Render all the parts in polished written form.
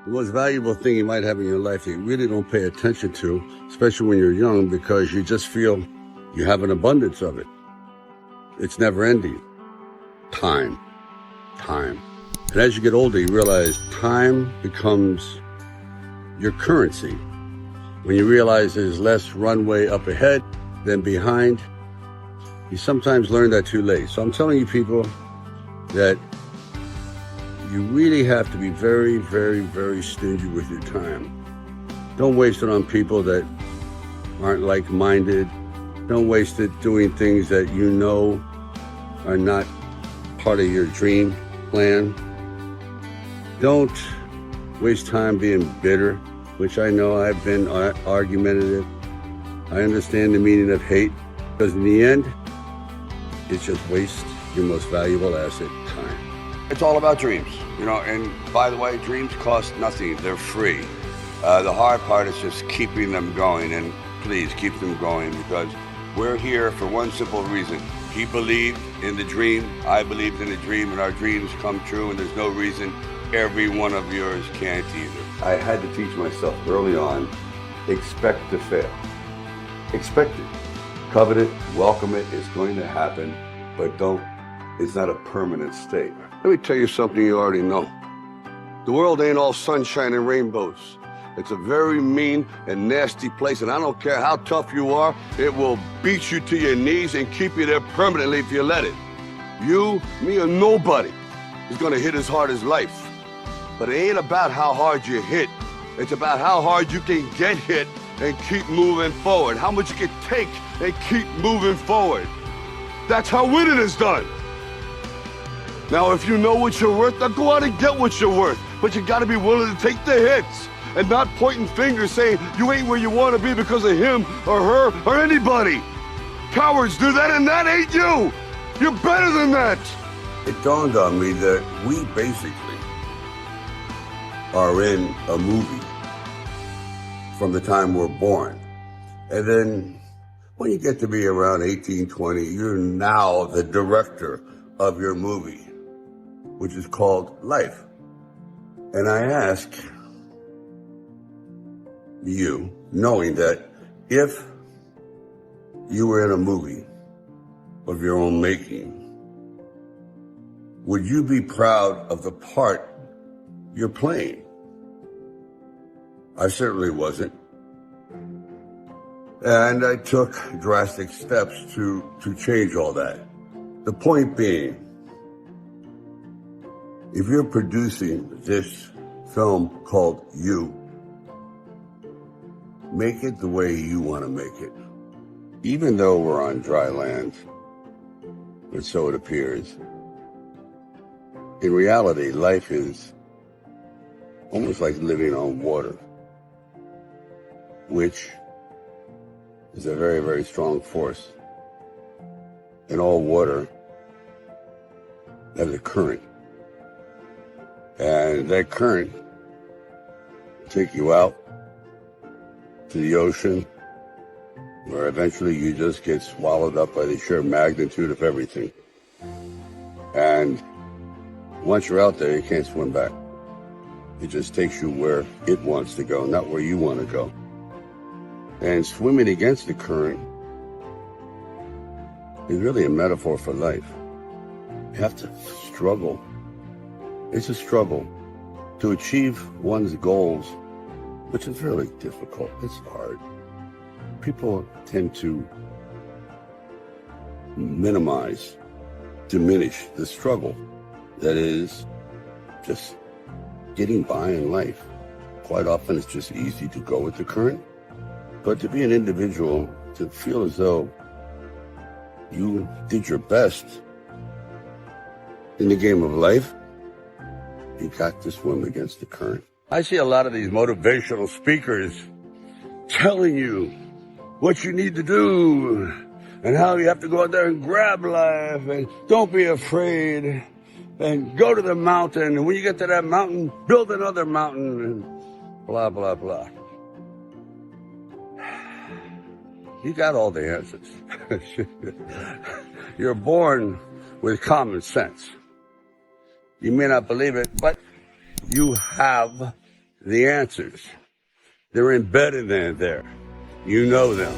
the most valuable thing you might have in your life that you really don't pay attention to, especially when you're young, because you just feel you have an abundance of it. It's never ending. Time. And as you get older, you realize time becomes your currency. When you realize there's less runway up ahead than behind, you sometimes learn that too late. So I'm telling you people that you really have to be very, very, very stingy with your time. Don't waste it on people that aren't like-minded. Don't waste it doing things that you know are not part of your dream plan. Don't waste time being bitter, which I know I've been argumentative. I understand the meaning of hate, because in the end, it's just waste your most valuable asset, time. It's all about dreams, and by the way, dreams cost nothing. They're free. The hard part is just keeping them going, and please keep them going, because we're here for one simple reason. He believed in the dream, I believed in the dream, and our dreams come true, and there's no reason every one of yours can't either. I had to teach myself early on, expect to fail. Expect it. Covet it, welcome it, it's going to happen, but it's not a permanent state. Let me tell you something you already know. The world ain't all sunshine and rainbows. It's a very mean and nasty place, and I don't care how tough you are, it will beat you to your knees and keep you there permanently if you let it. You, me, or nobody is gonna hit as hard as life. But it ain't about how hard you hit. It's about how hard you can get hit and keep moving forward. How much you can take and keep moving forward. That's how winning is done. Now, if you know what you're worth, now go out and get what you're worth. But you gotta be willing to take the hits and not pointing fingers saying you ain't where you wanna be because of him or her or anybody. Cowards do that, and that ain't you. You're better than that. It dawned on me that we basically are in a movie from the time we're born. And then when you get to be around 18, 20, you're now the director of your movie, which is called life. And I ask you, knowing that if you were in a movie of your own making, would you be proud of the part you're playing? I certainly wasn't. And I took drastic steps to change all that. The point being, if you're producing this film called You, make it the way you want to make it. Even though we're on dry land, or so it appears, in reality, life is almost like living on water, which is a very, very strong force. And all water has a current. And that current will take you out to the ocean, where eventually you just get swallowed up by the sheer magnitude of everything. And once you're out there, you can't swim back. It just takes you where it wants to go, not where you want to go. And swimming against the current is really a metaphor for life. You have to struggle. It's a struggle to achieve one's goals, which is really difficult. It's hard. People tend to minimize, diminish the struggle that is just getting by in life. Quite often it's just easy to go with the current, but to be an individual, to feel as though you did your best in the game of life, you got to swim against the current. I see a lot of these motivational speakers telling you what you need to do and how you have to go out there and grab life and don't be afraid and go to the mountain, and when you get to that mountain, build another mountain, and blah, blah, blah. You got all the answers. You're born with common sense. You may not believe it, but you have the answers. They're embedded in there. You know them.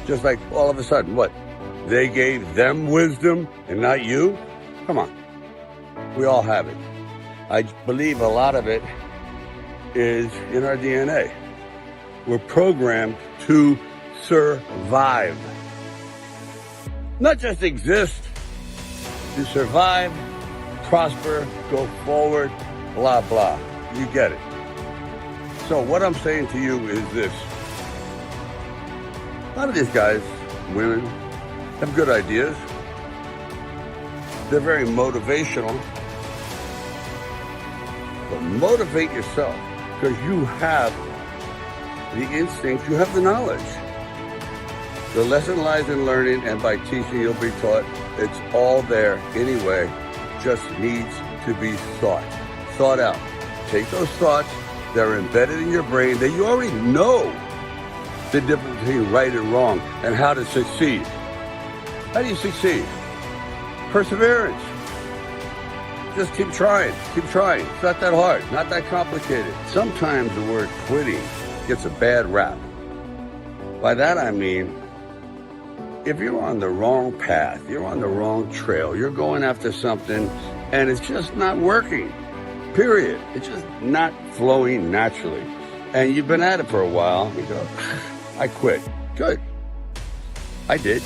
Just like all of a sudden, what? They gave them wisdom and not you? Come on. We all have it. I believe a lot of it is in our DNA. We're programmed to survive. Not just exist, to survive, prosper, go forward, blah, blah. You get it. So what I'm saying to you is this. A lot of these guys, women, have good ideas. They're very motivational. But motivate yourself because you have the instinct, you have the knowledge. The lesson lies in learning, and by teaching you'll be taught. It's all there anyway, just needs to be thought out. Take those thoughts, they're embedded in your brain, that you already know the difference between right and wrong and how to succeed. How do you succeed? Perseverance. Just keep trying. It's not that hard, not that complicated. Sometimes the word quitting gets a bad rap. By that I mean, if you're on the wrong path, you're on the wrong trail, you're going after something and it's just not working, period. It's just not flowing naturally. And you've been at it for a while, you go, I quit. Good. I did.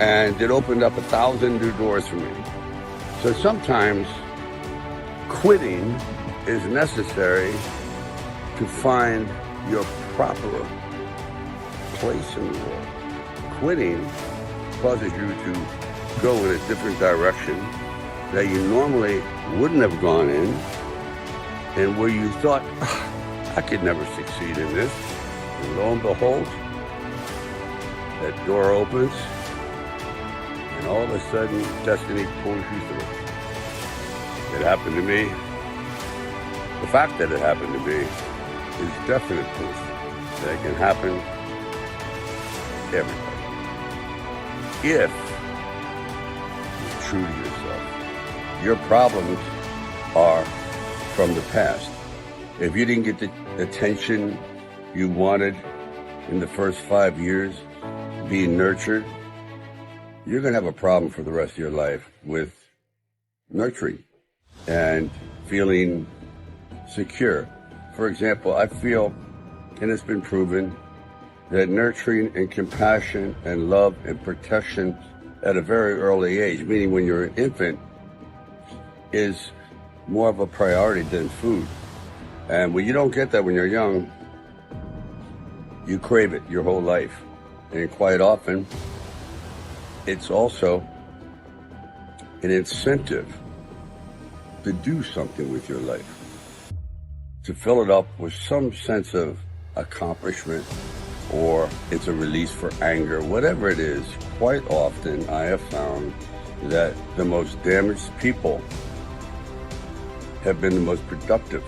And it opened up 1,000 new doors for me. So sometimes quitting is necessary to find your proper place in the world. Quitting causes you to go in a different direction that you normally wouldn't have gone in, and where you thought, I could never succeed in this. And lo and behold, that door opens, and all of a sudden, destiny pulls you through. It happened to me. The fact that it happened to me is definite proof that it can happen to everybody. If you're true to yourself. Your problems are from the past. If you didn't get the attention you wanted in the first 5 years being nurtured, you're going to have a problem for the rest of your life with nurturing and feeling secure. For example, I feel, and it's been proven, that nurturing and compassion and love and protection at a very early age, meaning when you're an infant, is more of a priority than food. And when you don't get that when you're young, you crave it your whole life. And quite often, it's also an incentive to do something with your life, to fill it up with some sense of accomplishment, or it's a release for anger, whatever it is. Quite often I have found that the most damaged people have been the most productive.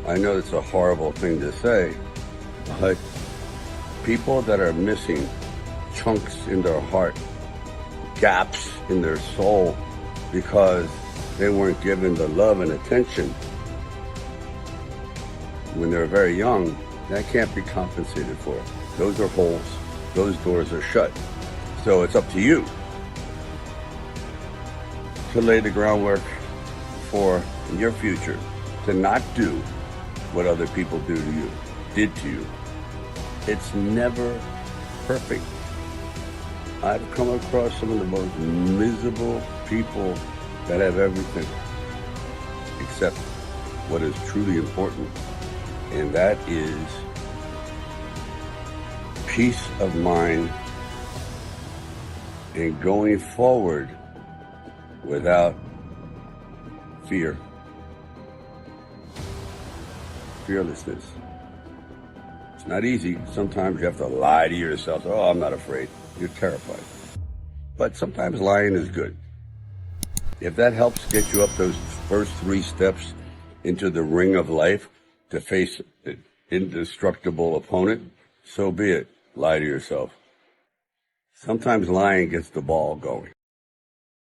I know it's a horrible thing to say, but people that are missing chunks in their heart, gaps in their soul, because they weren't given the love and attention when they were very young, that can't be compensated for. Those are holes. Those doors are shut. So it's up to you to lay the groundwork for your future, to not do what other people did to you. It's never perfect. I've come across some of the most miserable people that have everything except what is truly important, and that is peace of mind and going forward without fear. Fearlessness. It's not easy. Sometimes you have to lie to yourself. Oh, I'm not afraid. You're terrified. But sometimes lying is good. If that helps get you up those first 3 steps into the ring of life to face an indestructible opponent, so be it. Lie to yourself. Sometimes lying gets the ball going.